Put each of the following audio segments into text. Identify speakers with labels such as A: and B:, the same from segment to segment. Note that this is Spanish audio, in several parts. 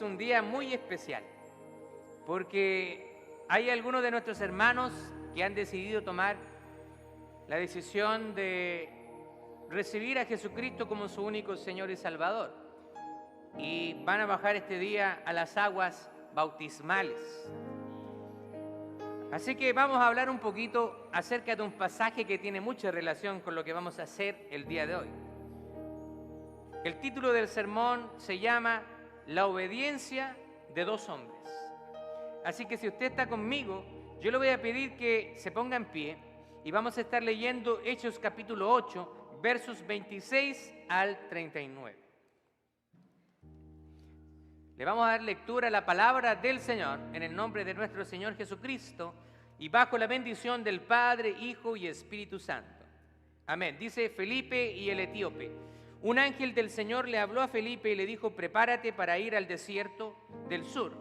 A: es un día muy especial, porque hay algunos de nuestros hermanos que han decidido tomar la decisión de recibir a Jesucristo como su único Señor y Salvador, y van a bajar este día a las aguas bautismales. Así que vamos a hablar un poquito acerca de un pasaje que tiene mucha relación con lo que vamos a hacer el día de hoy. El título del sermón se llama La obediencia de dos hombres. Así que si usted está conmigo, yo le voy a pedir que se ponga en pie y vamos a estar leyendo Hechos capítulo 8, versos 26 al 39. Le vamos a dar lectura a la palabra del Señor en el nombre de nuestro Señor Jesucristo y bajo la bendición del Padre, Hijo y Espíritu Santo. Amén. Dice Felipe y el etíope. Un ángel del Señor le habló a Felipe y le dijo: prepárate para ir al desierto del sur,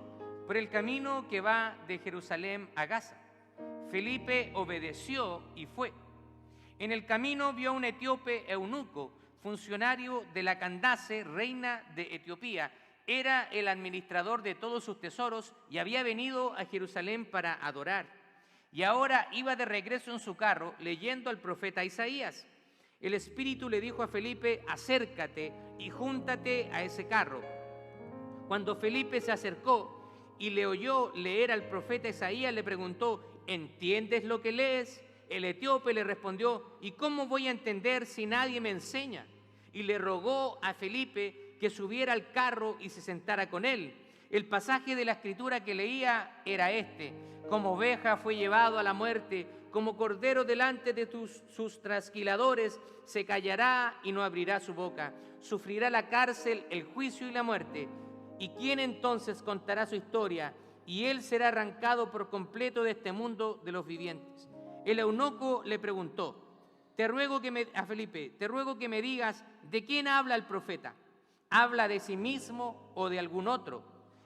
A: por el camino que va de Jerusalén a Gaza. Felipe obedeció y fue. En el camino vio a un etíope eunuco, funcionario de la Candace, reina de Etiopía. Era el administrador de todos sus tesoros y había venido a Jerusalén para adorar. Y ahora iba de regreso en su carro leyendo al profeta Isaías. El Espíritu le dijo a Felipe: acércate y júntate a ese carro. Cuando Felipe se acercó y le oyó leer al profeta Isaías, le preguntó: ¿entiendes lo que lees? El etíope le respondió: ¿y cómo voy a entender si nadie me enseña? Y le rogó a Felipe que subiera al carro y se sentara con él. El pasaje de la escritura que leía era este: como oveja fue llevado a la muerte, como cordero delante de sus trasquiladores, se callará y no abrirá su boca. Sufrirá la cárcel, el juicio y la muerte. ¿Y quién entonces contará su historia? Y él será arrancado por completo de este mundo de los vivientes. El eunuco le preguntó a Felipe: te ruego que me digas, ¿de quién habla el profeta? ¿Habla de sí mismo o de algún otro?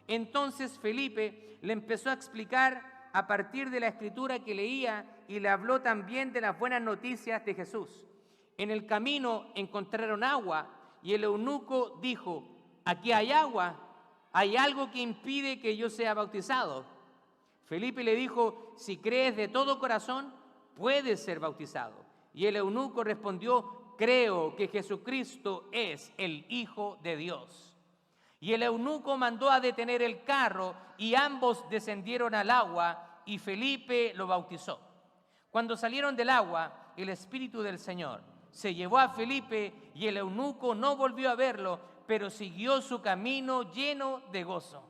A: Entonces Felipe le empezó a explicar a partir de la escritura que leía y le habló también de las buenas noticias de Jesús. En el camino encontraron agua y el eunuco dijo: aquí hay agua, ¿hay algo que impide que yo sea bautizado? Felipe le dijo: si crees de todo corazón, puedes ser bautizado. Y el eunuco respondió: creo que Jesucristo es el Hijo de Dios. Y el eunuco mandó a detener el carro y ambos descendieron al agua y Felipe lo bautizó. Cuando salieron del agua, el Espíritu del Señor se llevó a Felipe y el eunuco no volvió a verlo, pero siguió su camino lleno de gozo.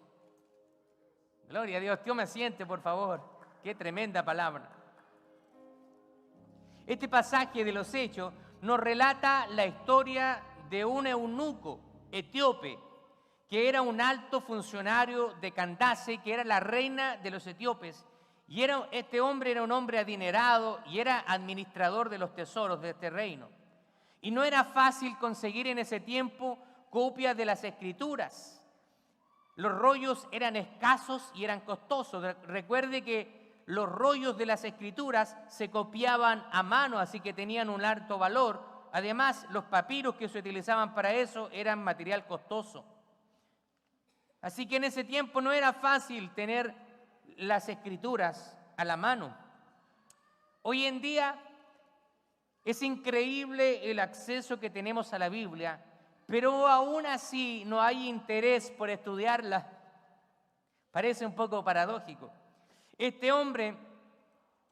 A: Gloria a Dios. Dios me siente, por favor. Qué tremenda palabra. Este pasaje de los Hechos nos relata la historia de un eunuco etíope que era un alto funcionario de Candace, que era la reina de los etíopes, y este hombre era un hombre adinerado y era administrador de los tesoros de este reino. Y no era fácil conseguir en ese tiempo copias de las escrituras. Los rollos eran escasos y eran costosos. Recuerde que los rollos de las escrituras se copiaban a mano, así que tenían un alto valor. Además, los papiros que se utilizaban para eso eran material costoso. Así que en ese tiempo no era fácil tener las escrituras a la mano. Hoy en día es increíble el acceso que tenemos a la Biblia, pero aún así no hay interés por estudiarla. Parece un poco paradójico. Este hombre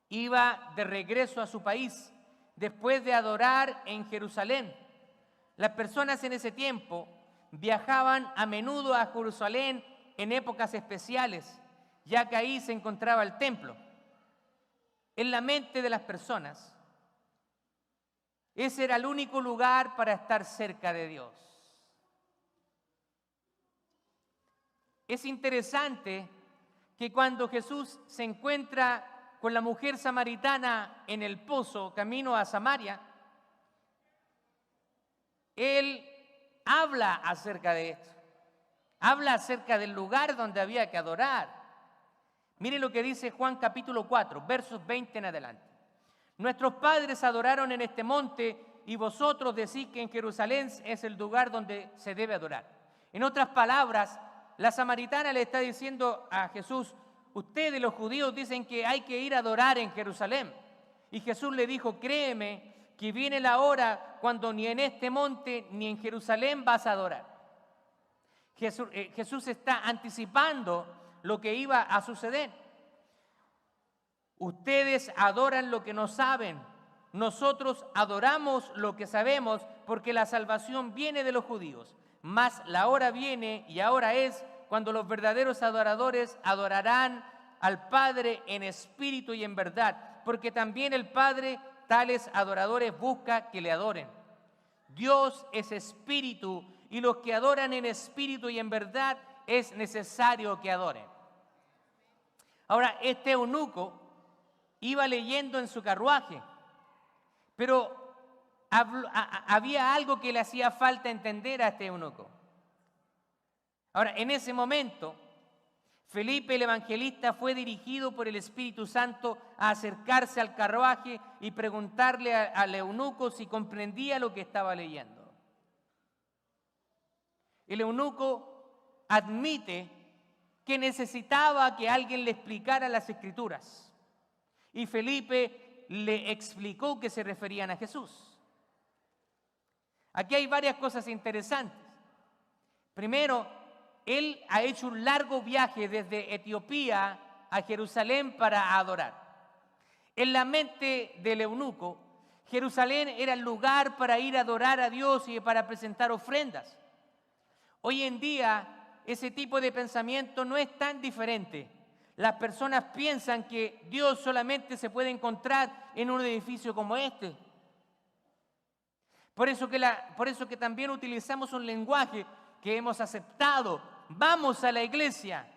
A: iba de regreso a su país después de adorar en Jerusalén. Las personas en ese tiempo viajaban a menudo a Jerusalén en épocas especiales, ya que ahí se encontraba el templo. En la mente de las personas, ese era el único lugar para estar cerca de Dios. Es interesante que cuando Jesús se encuentra con la mujer samaritana en el pozo, camino a Samaria, Él habla acerca de esto. Habla acerca del lugar donde había que adorar. Mire lo que dice Juan capítulo 4, versos 20 en adelante. Nuestros padres adoraron en este monte y vosotros decís que en Jerusalén es el lugar donde se debe adorar. En otras palabras, la samaritana le está diciendo a Jesús, ustedes los judíos dicen que hay que ir a adorar en Jerusalén. Y Jesús le dijo, créeme que viene la hora cuando ni en este monte ni en Jerusalén vas a adorar. Jesús está anticipando lo que iba a suceder. Ustedes adoran lo que no saben. Nosotros adoramos lo que sabemos porque la salvación viene de los judíos. Mas la hora viene y ahora es cuando los verdaderos adoradores adorarán al Padre en espíritu y en verdad, porque también el Padre tales adoradores busca que le adoren. Dios es espíritu y los que adoran en espíritu y en verdad es necesario que adoren. Ahora, este eunuco iba leyendo en su carruaje, pero había algo que le hacía falta entender a este eunuco. Ahora, en ese momento, Felipe el evangelista fue dirigido por el Espíritu Santo a acercarse al carruaje y preguntarle al eunuco si comprendía lo que estaba leyendo. El eunuco admite que necesitaba que alguien le explicara las Escrituras. Y Felipe le explicó que se referían a Jesús. Aquí hay varias cosas interesantes. Primero, él ha hecho un largo viaje desde Etiopía a Jerusalén para adorar. En la mente del eunuco, Jerusalén era el lugar para ir a adorar a Dios y para presentar ofrendas. Hoy en día, ese tipo de pensamiento no es tan diferente. Las personas piensan que Dios solamente se puede encontrar en un edificio como este. Por eso que también utilizamos un lenguaje que hemos aceptado. Vamos a la iglesia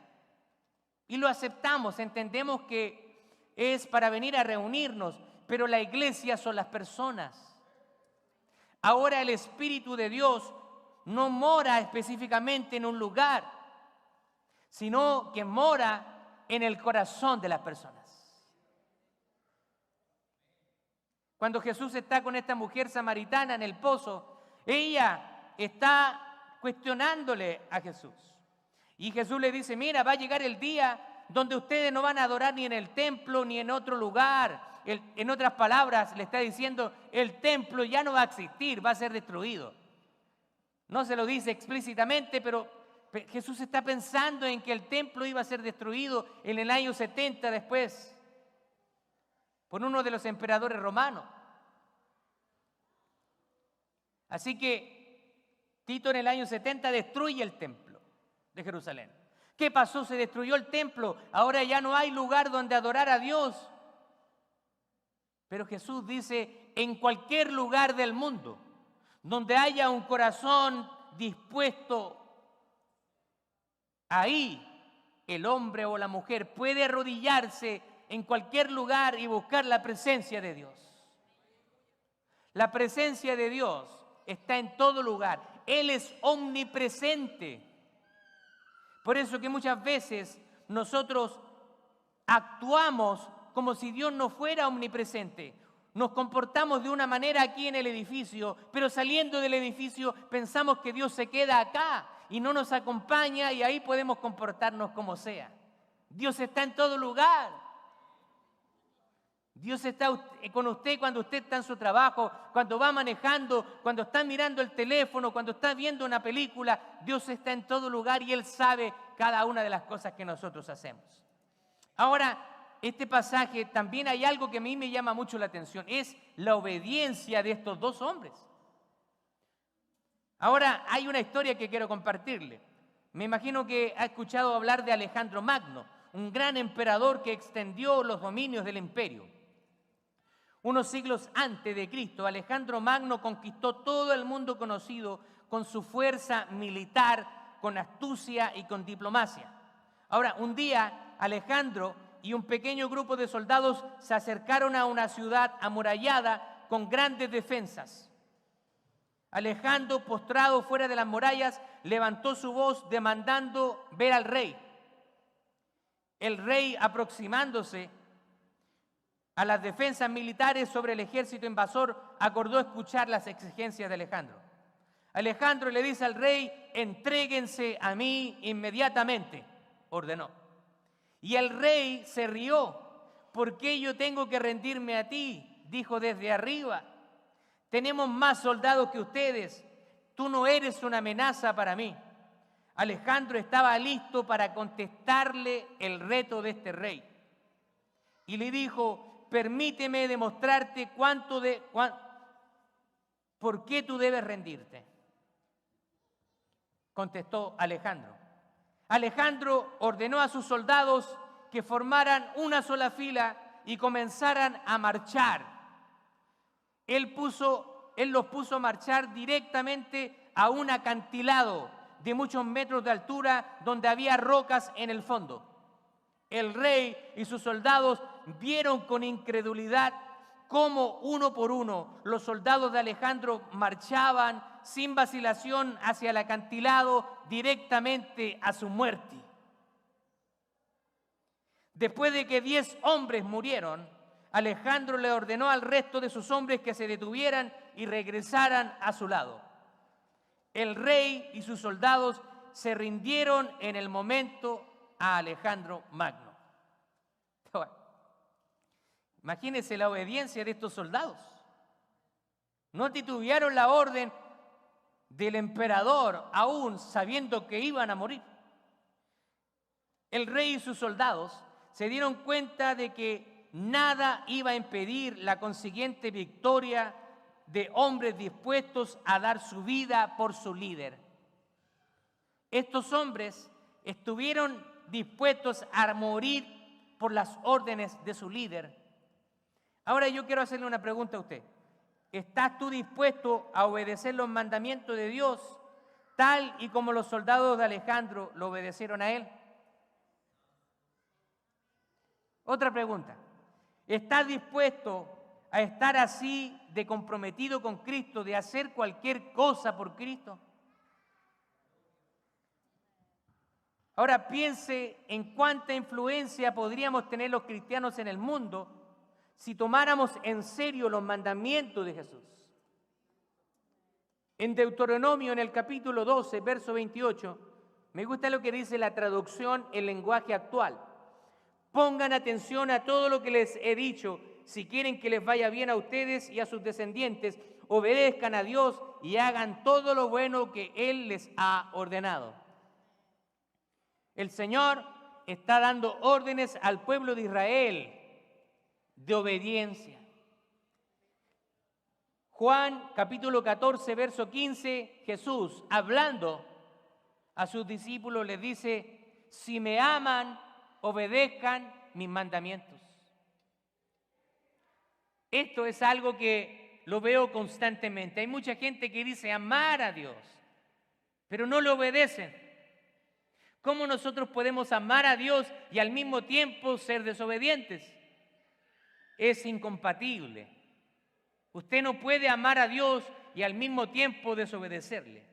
A: y lo aceptamos, entendemos que es para venir a reunirnos, pero la iglesia son las personas. Ahora el Espíritu de Dios no mora específicamente en un lugar, sino que mora en el corazón de las personas. Cuando Jesús está con esta mujer samaritana en el pozo, ella está cuestionándole a Jesús. Y Jesús le dice, mira, va a llegar el día donde ustedes no van a adorar ni en el templo ni en otro lugar. En otras palabras, le está diciendo, el templo ya no va a existir, va a ser destruido. No se lo dice explícitamente, pero Jesús está pensando en que el templo iba a ser destruido en el año 70 después por uno de los emperadores romanos. Así que Tito en el año 70 destruye el templo de Jerusalén. ¿Qué pasó? Se destruyó el templo. Ahora ya no hay lugar donde adorar a Dios. Pero Jesús dice, en cualquier lugar del mundo, donde haya un corazón dispuesto, ahí el hombre o la mujer puede arrodillarse en cualquier lugar y buscar la presencia de Dios. La presencia de Dios está en todo lugar. Él es omnipresente. Por eso que muchas veces nosotros actuamos como si Dios no fuera omnipresente. Nos comportamos de una manera aquí en el edificio, pero saliendo del edificio pensamos que Dios se queda acá y no nos acompaña y ahí podemos comportarnos como sea. Dios está en todo lugar. Dios está con usted cuando usted está en su trabajo, cuando va manejando, cuando está mirando el teléfono, cuando está viendo una película. Dios está en todo lugar y Él sabe cada una de las cosas que nosotros hacemos. Ahora, este pasaje también hay algo que a mí me llama mucho la atención, es la obediencia de estos dos hombres. Ahora, hay una historia que quiero compartirle. Me imagino que ha escuchado hablar de Alejandro Magno, un gran emperador que extendió los dominios del imperio. Unos siglos antes de Cristo, Alejandro Magno conquistó todo el mundo conocido con su fuerza militar, con astucia y con diplomacia. Ahora, un día, Alejandro y un pequeño grupo de soldados se acercaron a una ciudad amurallada con grandes defensas. Alejandro, postrado fuera de las murallas, levantó su voz demandando ver al rey. El rey, aproximándose a las defensas militares sobre el ejército invasor, acordó escuchar las exigencias de Alejandro. Alejandro le dice al rey: entréguense a mí inmediatamente, ordenó. Y el rey se rió. ¿Por qué yo tengo que rendirme a ti?, dijo desde arriba. Tenemos más soldados que ustedes. Tú no eres una amenaza para mí. Alejandro estaba listo para contestarle el reto de este rey. Y le dijo: permíteme demostrarte por qué tú debes rendirte. Contestó Alejandro. Alejandro ordenó a sus soldados que formaran una sola fila y comenzaran a marchar. Él los puso a marchar directamente a un acantilado de muchos metros de altura donde había rocas en el fondo. El rey y sus soldados vieron con incredulidad cómo uno por uno los soldados de Alejandro marchaban sin vacilación hacia el acantilado directamente a su muerte. Después de que 10 hombres murieron, Alejandro le ordenó al resto de sus hombres que se detuvieran y regresaran a su lado. El rey y sus soldados se rindieron en el momento a Alejandro Magno. Bueno, imagínense la obediencia de estos soldados. No titubearon la orden del emperador, aún sabiendo que iban a morir. El rey y sus soldados se dieron cuenta de que nada iba a impedir la consiguiente victoria de hombres dispuestos a dar su vida por su líder. Estos hombres estuvieron dispuestos a morir por las órdenes de su líder. Ahora yo quiero hacerle una pregunta a usted. ¿Estás tú dispuesto a obedecer los mandamientos de Dios tal y como los soldados de Alejandro lo obedecieron a él? Otra pregunta. ¿Estás dispuesto a estar así de comprometido con Cristo, de hacer cualquier cosa por Cristo? Ahora piense en cuánta influencia podríamos tener los cristianos en el mundo si tomáramos en serio los mandamientos de Jesús. En Deuteronomio, en el capítulo 12, verso 28, me gusta lo que dice la traducción en lenguaje actual. Pongan atención a todo lo que les he dicho, si quieren que les vaya bien a ustedes y a sus descendientes, obedezcan a Dios y hagan todo lo bueno que Él les ha ordenado. El Señor está dando órdenes al pueblo de Israel de obediencia. Juan capítulo 14, verso 15, Jesús, hablando a sus discípulos, les dice: si me aman, obedezcan mis mandamientos. Esto es algo que lo veo constantemente. Hay mucha gente que dice amar a Dios, pero no le obedecen. ¿Cómo nosotros podemos amar a Dios y al mismo tiempo ser desobedientes? Es incompatible. Usted no puede amar a Dios y al mismo tiempo desobedecerle.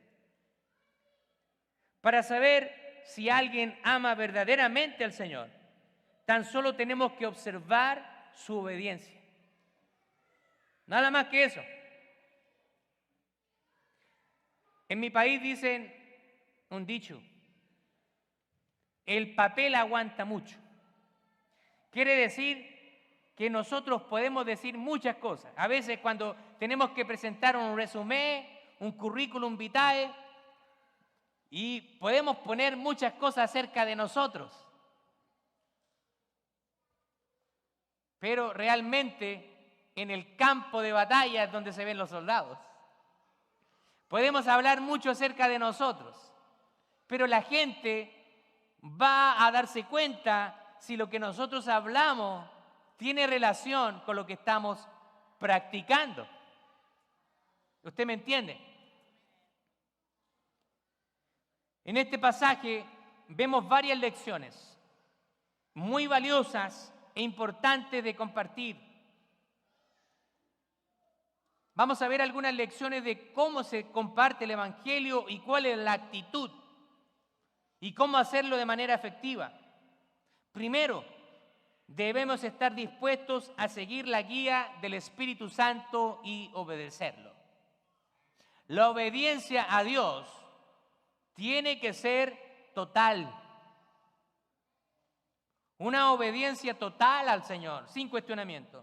A: Para saber si alguien ama verdaderamente al Señor, tan solo tenemos que observar su obediencia. Nada más que eso. En mi país dicen un dicho: el papel aguanta mucho. Quiere decir que nosotros podemos decir muchas cosas. A veces cuando tenemos que presentar un resumen, un currículum vitae, y podemos poner muchas cosas acerca de nosotros. Pero realmente en el campo de batalla es donde se ven los soldados. Podemos hablar mucho acerca de nosotros, pero la gente va a darse cuenta si lo que nosotros hablamos tiene relación con lo que estamos practicando. ¿Usted me entiende? En este pasaje vemos varias lecciones muy valiosas e importantes de compartir. Vamos a ver algunas lecciones de cómo se comparte el Evangelio y cuál es la actitud y cómo hacerlo de manera efectiva. Primero, debemos estar dispuestos a seguir la guía del Espíritu Santo y obedecerlo. la obediencia a Dios tiene que ser total. Una obediencia total al Señor, sin cuestionamiento.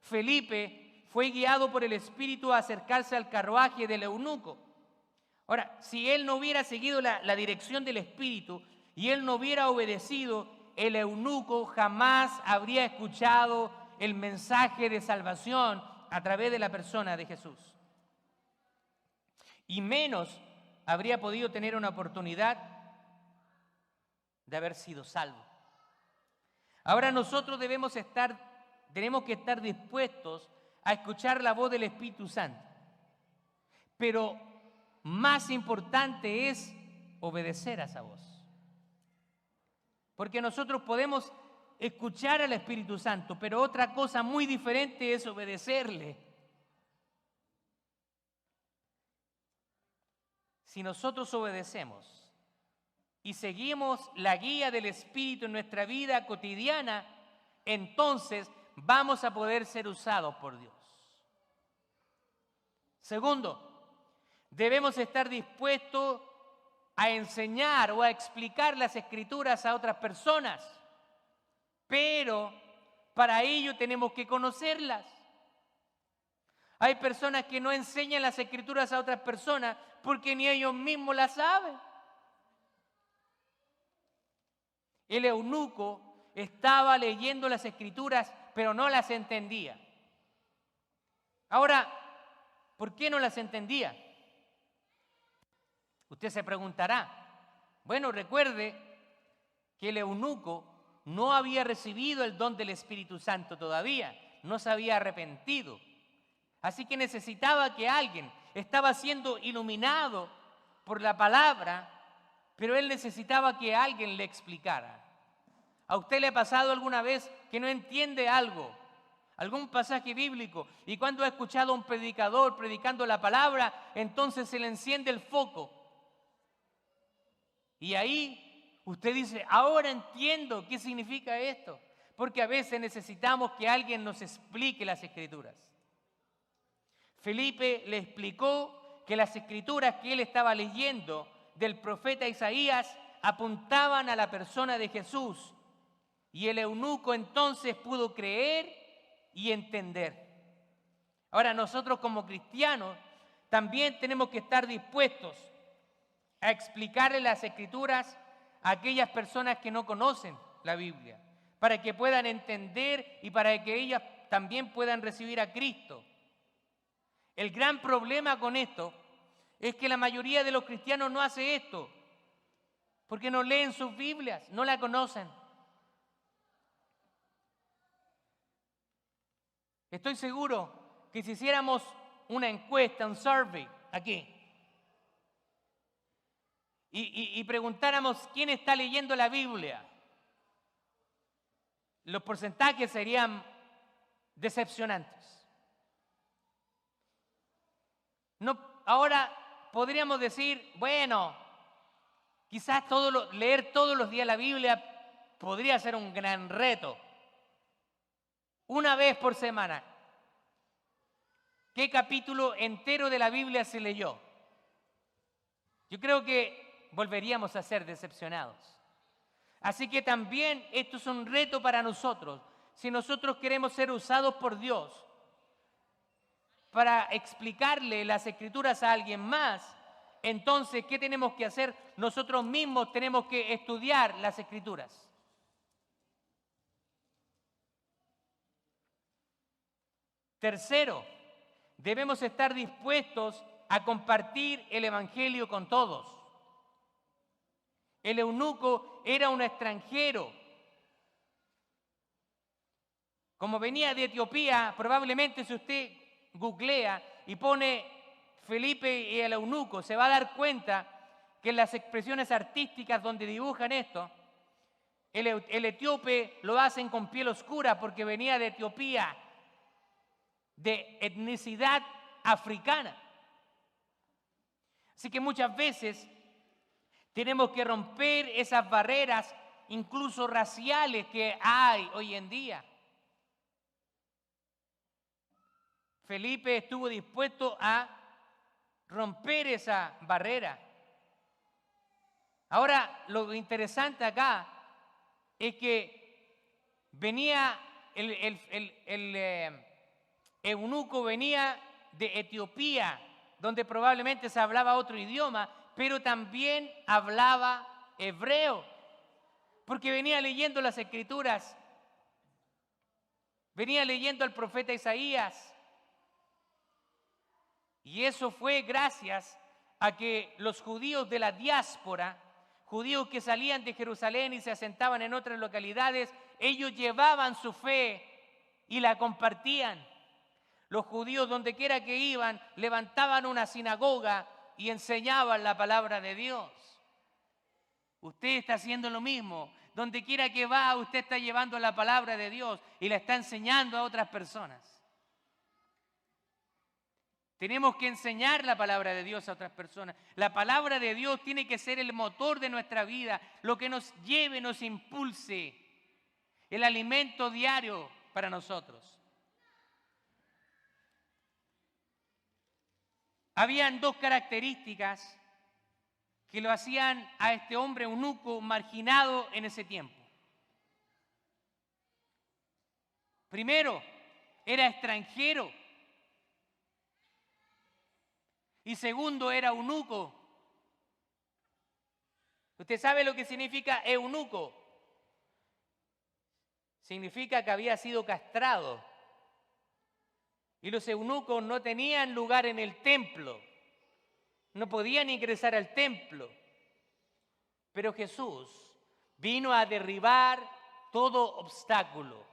A: Felipe fue guiado por el Espíritu a acercarse al carruaje del eunuco. Ahora, si él no hubiera seguido la dirección del Espíritu y él no hubiera obedecido, el eunuco jamás habría escuchado el mensaje de salvación a través de la persona de Jesús. Y menos habría podido tener una oportunidad de haber sido salvo. Ahora nosotros tenemos que estar dispuestos a escuchar la voz del Espíritu Santo. Pero más importante es obedecer a esa voz. Porque nosotros podemos escuchar al Espíritu Santo, pero otra cosa muy diferente es obedecerle. Si nosotros obedecemos y seguimos la guía del Espíritu en nuestra vida cotidiana, entonces vamos a poder ser usados por Dios. Segundo, debemos estar dispuestos a enseñar o a explicar las Escrituras a otras personas, pero para ello tenemos que conocerlas. Hay personas que no enseñan las Escrituras a otras personas porque ni ellos mismos las saben. El eunuco estaba leyendo las Escrituras, pero no las entendía. Ahora, ¿por qué no las entendía? Usted se preguntará. Bueno, recuerde que el eunuco no había recibido el don del Espíritu Santo todavía, no se había arrepentido. Así que necesitaba que alguien, estaba siendo iluminado por la palabra, pero él necesitaba que alguien le explicara. ¿A usted le ha pasado alguna vez que no entiende algo, algún pasaje bíblico, y cuando ha escuchado a un predicador predicando la palabra, entonces se le enciende el foco? Y ahí usted dice, ahora entiendo qué significa esto, porque a veces necesitamos que alguien nos explique las Escrituras. Felipe le explicó que las Escrituras que él estaba leyendo del profeta Isaías apuntaban a la persona de Jesús, y el eunuco entonces pudo creer y entender. Ahora nosotros como cristianos también tenemos que estar dispuestos a explicarle las Escrituras a aquellas personas que no conocen la Biblia, para que puedan entender y para que ellas también puedan recibir a Cristo. El gran problema con esto es que la mayoría de los cristianos no hace esto, porque no leen sus Biblias, no la conocen. Estoy seguro que si hiciéramos una encuesta, un survey aquí, y preguntáramos quién está leyendo la Biblia, los porcentajes serían decepcionantes. No, ahora podríamos decir, bueno, quizás leer todos los días la Biblia podría ser un gran reto. Una vez por semana. ¿Qué capítulo entero de la Biblia se leyó? Yo creo que volveríamos a ser decepcionados. Así que también esto es un reto para nosotros. Si nosotros queremos ser usados por Dios para explicarle las Escrituras a alguien más, entonces, ¿qué tenemos que hacer? Nosotros mismos tenemos que estudiar las Escrituras. Tercero, debemos estar dispuestos a compartir el Evangelio con todos. El eunuco era un extranjero. Como venía de Etiopía, probablemente si usted googlea y pone Felipe y el eunuco, se va a dar cuenta que en las expresiones artísticas donde dibujan esto, el etíope lo hacen con piel oscura porque venía de Etiopía, de etnicidad africana. Así que muchas veces tenemos que romper esas barreras, incluso raciales, que hay hoy en día. Felipe estuvo dispuesto a romper esa barrera. Ahora, lo interesante acá es que venía el eunuco venía de Etiopía, donde probablemente se hablaba otro idioma, pero también hablaba hebreo, porque venía leyendo las Escrituras, venía leyendo al profeta Isaías. Y eso fue gracias a que los judíos de la diáspora, judíos que salían de Jerusalén y se asentaban en otras localidades, ellos llevaban su fe y la compartían. Los judíos, donde quiera que iban, levantaban una sinagoga y enseñaban la palabra de Dios. Usted está haciendo lo mismo. Donde quiera que va, usted está llevando la palabra de Dios y la está enseñando a otras personas. Tenemos que enseñar la palabra de Dios a otras personas. La palabra de Dios tiene que ser el motor de nuestra vida, lo que nos lleve, nos impulse, el alimento diario para nosotros. Habían dos características que lo hacían a este hombre eunuco marginado en ese tiempo. Primero, era extranjero. Y segundo, era eunuco. ¿Usted sabe lo que significa eunuco? Significa que había sido castrado. Y los eunucos no tenían lugar en el templo. No podían ingresar al templo. Pero Jesús vino a derribar todo obstáculo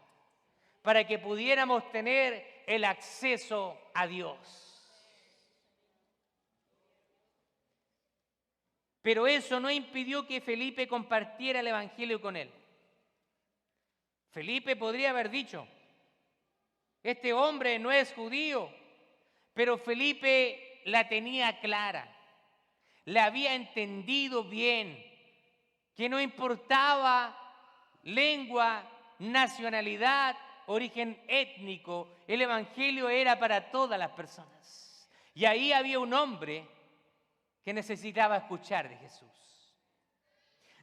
A: para que pudiéramos tener el acceso a Dios. Pero eso no impidió que Felipe compartiera el evangelio con él. Felipe podría haber dicho: este hombre no es judío, pero Felipe la tenía clara, la había entendido bien, que no importaba lengua, nacionalidad, origen étnico, el evangelio era para todas las personas. Y ahí había un hombre que necesitaba escuchar de Jesús.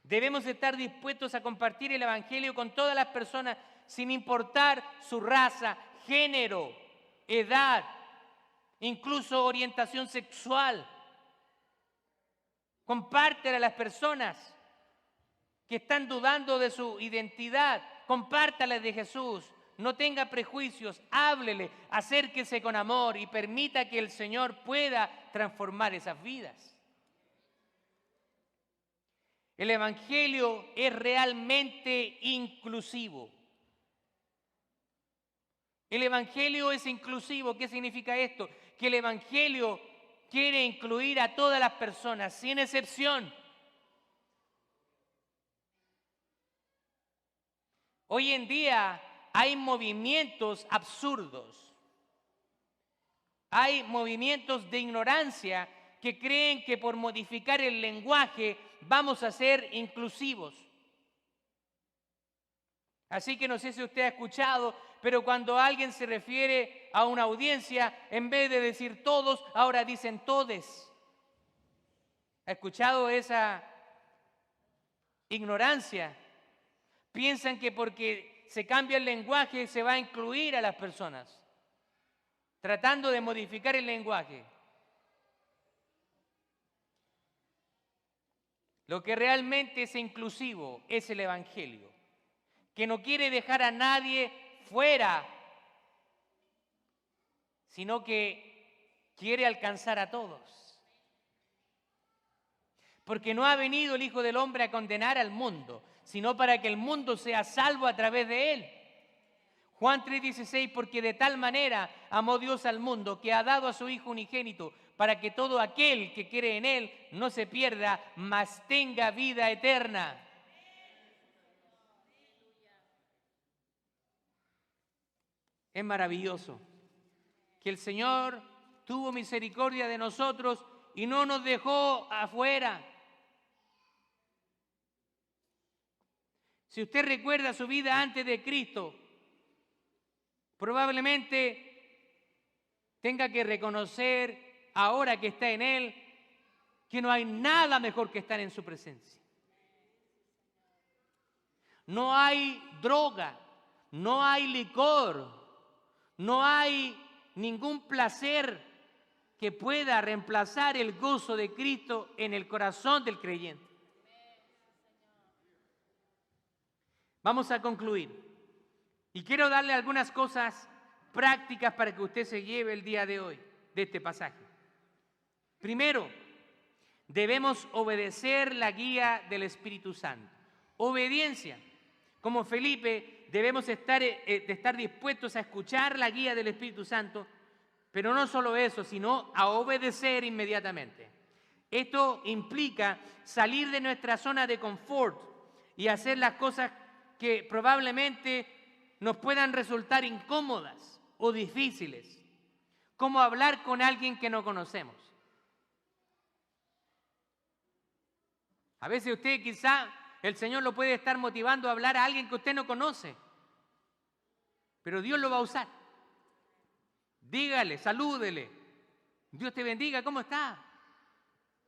A: Debemos estar dispuestos a compartir el evangelio con todas las personas, sin importar su raza, género, edad, incluso orientación sexual. Compártela a las personas que están dudando de su identidad. Compártales de Jesús. No tenga prejuicios, háblele, acérquese con amor y permita que el Señor pueda transformar esas vidas. El evangelio es realmente inclusivo. El evangelio es inclusivo. ¿Qué significa esto? Que el evangelio quiere incluir a todas las personas, sin excepción. Hoy en día hay movimientos absurdos. Hay movimientos de ignorancia que creen que por modificar el lenguaje vamos a ser inclusivos. Así que no sé si usted ha escuchado, pero cuando alguien se refiere a una audiencia, en vez de decir todos, ahora dicen todes. ¿Ha escuchado esa ignorancia? Piensan que porque se cambia el lenguaje se va a incluir a las personas, tratando de modificar el lenguaje. Lo que realmente es inclusivo es el evangelio, que no quiere dejar a nadie fuera, sino que quiere alcanzar a todos. Porque no ha venido el Hijo del Hombre a condenar al mundo, sino para que el mundo sea salvo a través de él. Juan 3:16, porque de tal manera amó Dios al mundo que ha dado a su Hijo unigénito, para que todo aquel que cree en él no se pierda, mas tenga vida eterna. Es maravilloso que el Señor tuvo misericordia de nosotros y no nos dejó afuera. Si usted recuerda su vida antes de Cristo, probablemente tenga que reconocer ahora que está en Él, que no hay nada mejor que estar en su presencia. No hay droga, no hay licor, no hay ningún placer que pueda reemplazar el gozo de Cristo en el corazón del creyente. Vamos a concluir. Y quiero darle algunas cosas prácticas para que usted se lleve el día de hoy de este pasaje. Primero, debemos obedecer la guía del Espíritu Santo. Obediencia. Como Felipe, debemos estar dispuestos a escuchar la guía del Espíritu Santo, pero no solo eso, sino a obedecer inmediatamente. Esto implica salir de nuestra zona de confort y hacer las cosas que probablemente nos puedan resultar incómodas o difíciles, como hablar con alguien que no conocemos. A veces usted quizá, el Señor lo puede estar motivando a hablar a alguien que usted no conoce, pero Dios lo va a usar. Dígale, salúdele, Dios te bendiga, ¿cómo está?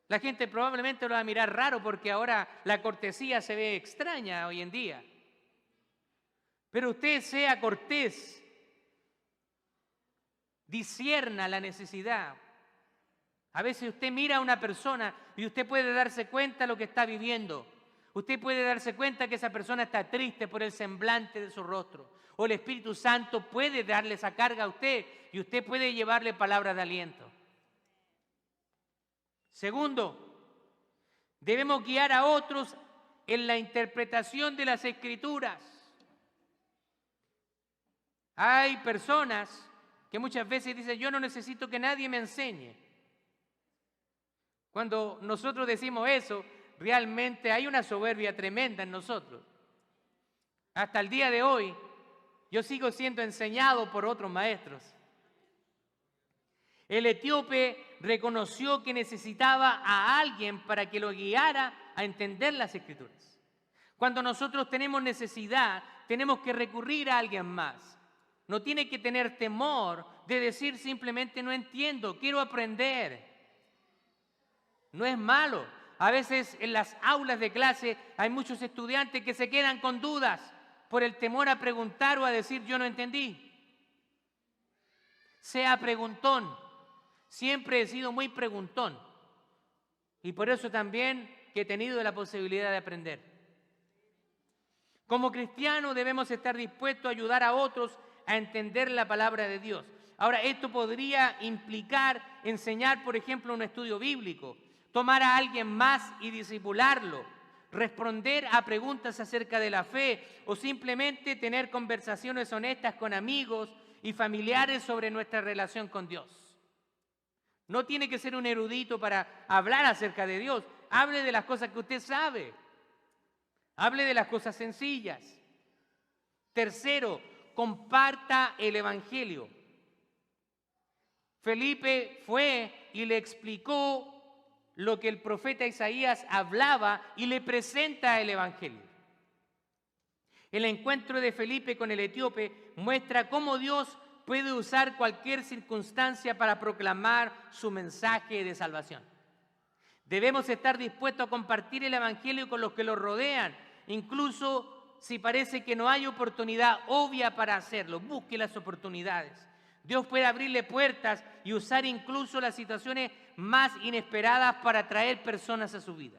A: La gente probablemente lo va a mirar raro porque ahora la cortesía se ve extraña hoy en día. Pero usted sea cortés, discierna la necesidad. A veces usted mira a una persona y usted puede darse cuenta de lo que está viviendo. Usted puede darse cuenta que esa persona está triste por el semblante de su rostro. O el Espíritu Santo puede darle esa carga a usted y usted puede llevarle palabras de aliento. Segundo, debemos guiar a otros en la interpretación de las Escrituras. Hay personas que muchas veces dicen, yo no necesito que nadie me enseñe. Cuando nosotros decimos eso, realmente hay una soberbia tremenda en nosotros. Hasta el día de hoy, yo sigo siendo enseñado por otros maestros. El etíope reconoció que necesitaba a alguien para que lo guiara a entender las Escrituras. Cuando nosotros tenemos necesidad, tenemos que recurrir a alguien más. No tiene que tener temor de decir simplemente no entiendo, quiero aprender. No es malo. A veces en las aulas de clase hay muchos estudiantes que se quedan con dudas por el temor a preguntar o a decir yo no entendí. Sea preguntón. Siempre he sido muy preguntón. Y por eso también que he tenido la posibilidad de aprender. Como cristianos debemos estar dispuestos a ayudar a otros a entender la palabra de Dios. Ahora, esto podría implicar enseñar, por ejemplo, un estudio bíblico, tomar a alguien más y discipularlo, responder a preguntas acerca de la fe o simplemente tener conversaciones honestas con amigos y familiares sobre nuestra relación con Dios. No tiene que ser un erudito para hablar acerca de Dios. Hable de las cosas que usted sabe. Hable de las cosas sencillas. Tercero, comparta el Evangelio. Felipe fue y le explicó lo que el profeta Isaías hablaba y le presenta el Evangelio. El encuentro de Felipe con el etíope muestra cómo Dios puede usar cualquier circunstancia para proclamar su mensaje de salvación. Debemos estar dispuestos a compartir el Evangelio con los que lo rodean, incluso si parece que no hay oportunidad obvia para hacerlo. Busque las oportunidades. Dios puede abrirle puertas y usar incluso las situaciones más inesperadas para atraer personas a su vida.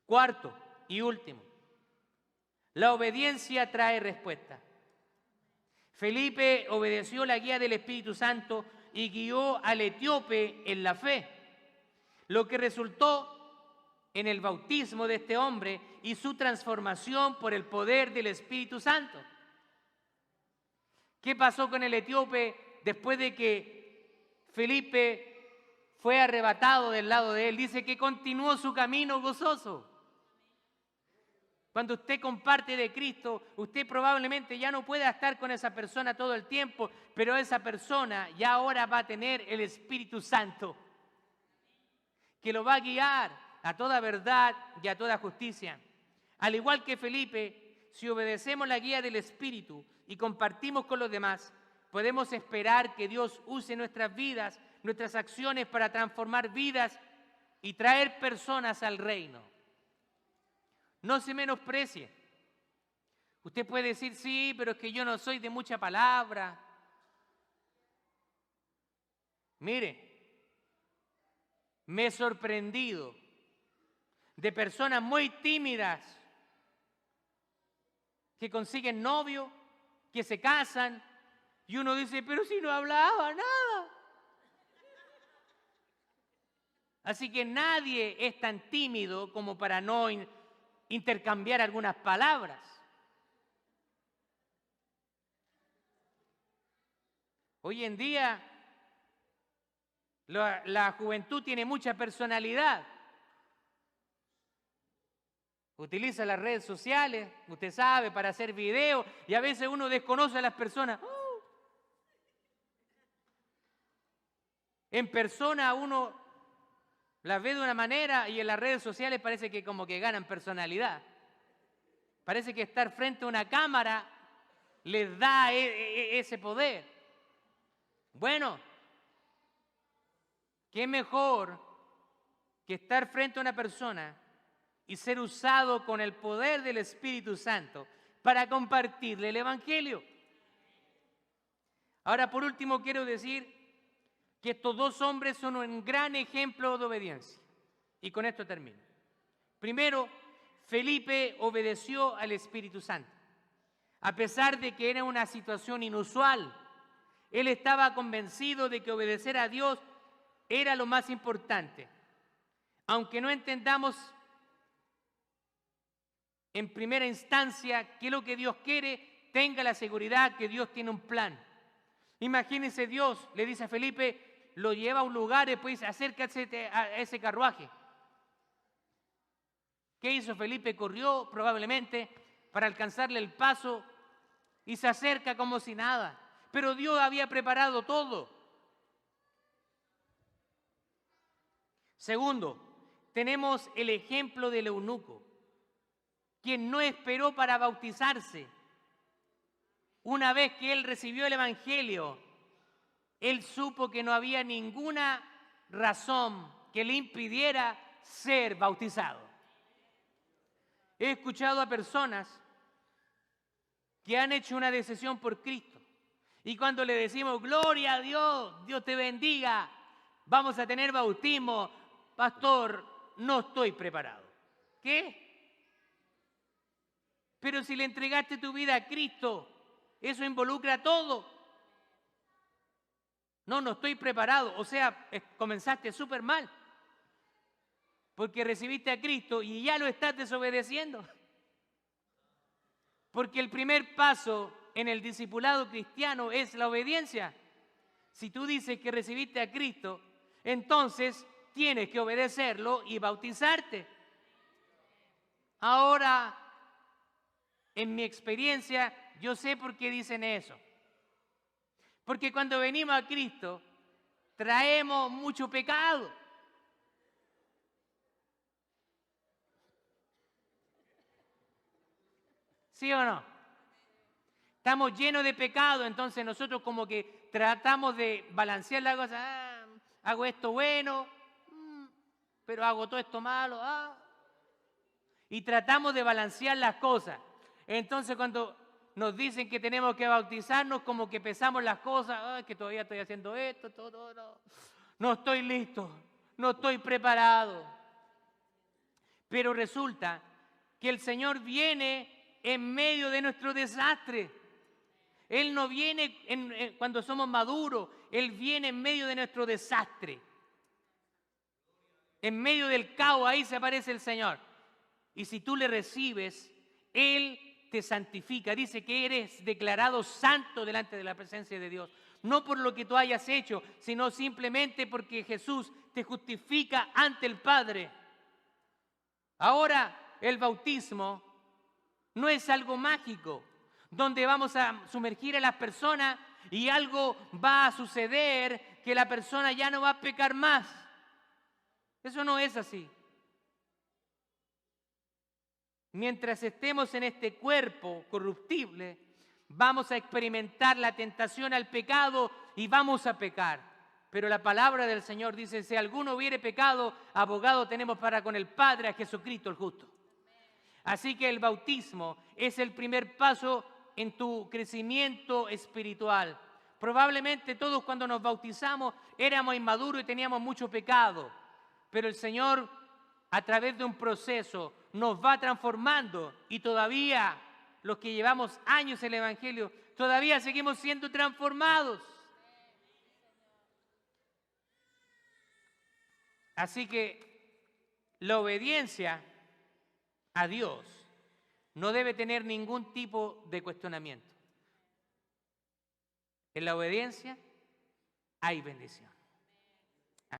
A: Cuarto y último, la obediencia trae respuesta. Felipe obedeció la guía del Espíritu Santo y guió al etíope en la fe, lo que resultó en el bautismo de este hombre y su transformación por el poder del Espíritu Santo. ¿Qué pasó con el etíope después de que Felipe fue arrebatado del lado de él? Dice que continuó su camino gozoso. Cuando usted comparte de Cristo, usted probablemente ya no pueda estar con esa persona todo el tiempo, pero esa persona ya ahora va a tener el Espíritu Santo, que lo va a guiar a toda verdad y a toda justicia. Al igual que Felipe, si obedecemos la guía del Espíritu y compartimos con los demás, podemos esperar que Dios use nuestras vidas, nuestras acciones para transformar vidas y traer personas al reino. No se menosprecie. Usted puede decir, sí, pero es que yo no soy de mucha palabra. Mire, me he sorprendido de personas muy tímidas que consiguen novio, que se casan, y uno dice, pero si no hablaba nada. Así que nadie es tan tímido como para no intercambiar algunas palabras. Hoy en día la juventud tiene mucha personalidad. Utiliza las redes sociales, usted sabe, para hacer videos, y a veces uno desconoce a las personas. En persona uno las ve de una manera y en las redes sociales parece que como que ganan personalidad. Parece que estar frente a una cámara les da ese poder. Bueno, ¿qué mejor que estar frente a una persona y ser usado con el poder del Espíritu Santo para compartirle el Evangelio? Ahora, por último, quiero decir que estos dos hombres son un gran ejemplo de obediencia. Y con esto termino. Primero, Felipe obedeció al Espíritu Santo. A pesar de que era una situación inusual, él estaba convencido de que obedecer a Dios era lo más importante. Aunque no entendamos en primera instancia qué es lo que Dios quiere, tenga la seguridad que Dios tiene un plan. Imagínense, Dios le dice a Felipe, lo lleva a un lugar y después dice, acércate a ese carruaje. ¿Qué hizo Felipe? Corrió probablemente para alcanzarle el paso y se acerca como si nada. Pero Dios había preparado todo. Segundo, tenemos el ejemplo del eunuco, quien no esperó para bautizarse. Una vez que él recibió el Evangelio, él supo que no había ninguna razón que le impidiera ser bautizado. He escuchado a personas que han hecho una decisión por Cristo y cuando le decimos, gloria a Dios, Dios te bendiga, vamos a tener bautismo, pastor, no estoy preparado. ¿Qué? Pero si le entregaste tu vida a Cristo, eso involucra todo. No estoy preparado. O sea, comenzaste súper mal. Porque recibiste a Cristo y ya lo estás desobedeciendo. Porque el primer paso en el discipulado cristiano es la obediencia. Si tú dices que recibiste a Cristo, entonces tienes que obedecerlo y bautizarte. Ahora, en mi experiencia, yo sé por qué dicen eso. Porque cuando venimos a Cristo, traemos mucho pecado. ¿Sí o no? Estamos llenos de pecado, entonces nosotros como que tratamos de balancear la cosa. Hago esto bueno, pero hago todo esto malo. Y tratamos de balancear las cosas. Entonces cuando nos dicen que tenemos que bautizarnos, como que pesamos las cosas, que todavía estoy haciendo esto, todo, no estoy listo, no estoy preparado. Pero resulta que el Señor viene en medio de nuestro desastre. Él no viene cuando somos maduros, Él viene en medio de nuestro desastre. En medio del caos, ahí se aparece el Señor. Y si tú le recibes, Él te santifica. Dice que eres declarado santo delante de la presencia de Dios. No por lo que tú hayas hecho, sino simplemente porque Jesús te justifica ante el Padre. Ahora, el bautismo no es algo mágico, donde vamos a sumergir a las personas y algo va a suceder que la persona ya no va a pecar más. Eso no es así. Mientras estemos en este cuerpo corruptible, Vamos a experimentar la tentación al pecado y vamos a pecar. Pero la palabra del Señor dice, si alguno hubiere pecado, abogado tenemos para con el Padre, a Jesucristo el justo. Así que el bautismo es el primer paso en tu crecimiento espiritual. Probablemente todos cuando nos bautizamos éramos inmaduros y teníamos mucho pecado, pero el Señor a través de un proceso nos va transformando y todavía los que llevamos años en el Evangelio, todavía seguimos siendo transformados. Así que la obediencia a Dios no debe tener ningún tipo de cuestionamiento. En la obediencia hay bendición.